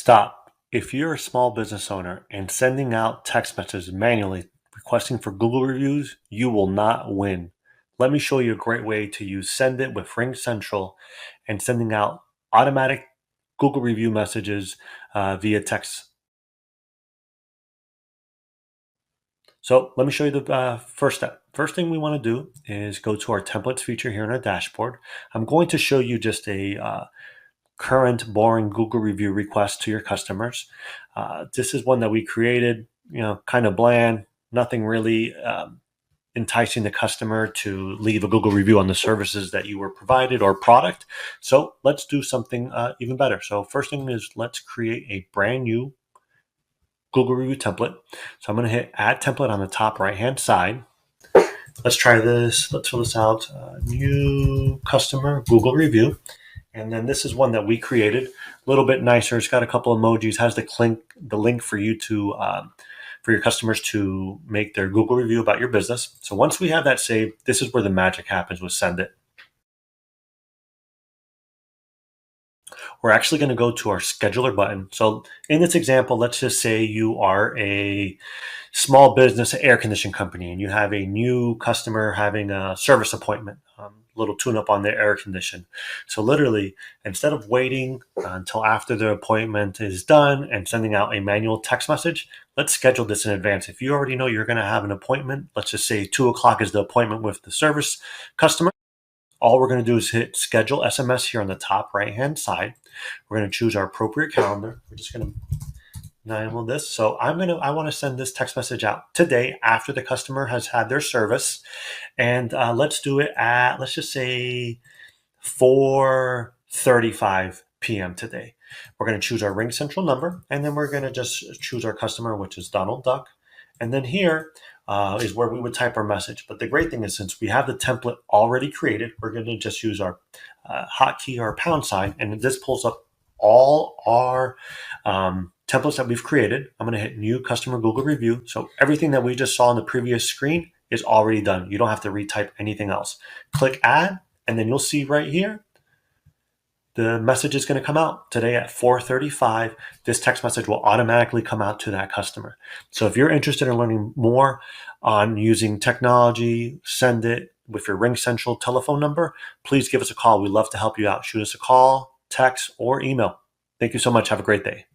Stop. If you're a small business owner and sending out text messages manually requesting for Google reviews, you will not win. Let me show you a great way to use SendIt with RingCentral and sending out automatic Google review messages via text. So let me show you the first step. First thing we want to do is go to our templates feature here in our dashboard. I'm going to show you just a current boring Google review request to your customers. This is one that we created, kind of bland, nothing really enticing the customer to leave a Google review on the services that you were provided or product. So let's do something even better. So first thing is let's create a brand new Google review template. So I'm going to hit add template on the top right hand side. Let's try this. Let's fill this out. New customer Google review. And then this is one that we created, a little bit nicer. It's got a couple emojis, has the link for you to, for your customers to make their Google review about your business. So once we have that saved, this is where the magic happens with SendIt. We're actually going to go to our scheduler button. So in this example, let's just say you are a small business air conditioning company and you have a new customer having a service appointment, little tune up on their air condition. So literally, instead of waiting until after the appointment is done and sending out a manual text message, let's schedule this in advance. If you already know you're going to have an appointment, let's just say 2 o'clock is the appointment with the service customer. All we're going to do is hit schedule SMS here on the top right hand side. We're going to choose our appropriate calendar. We're just going to enable this. So I want to send this text message out today after the customer has had their service. And let's do it at, let's just say 4:35 p.m. today. We're going to choose our RingCentral number, and then we're going to just choose our customer, which is Donald Duck. And then here is where we would type our message. But the great thing is, since we have the template already created, we're going to just use our hotkey or pound sign, and this pulls up all our templates that we've created. I'm going to hit new customer Google review. So everything that we just saw on the previous screen is already done. You don't have to retype anything else. Click add, and then you'll see right here, the message is going to come out today at 4:35. This text message will automatically come out to that customer. So if you're interested in learning more on using technology, SendIt with your RingCentral telephone number, please give us a call. We'd love to help you out. Shoot us a call, text, or email. Thank you so much. Have a great day.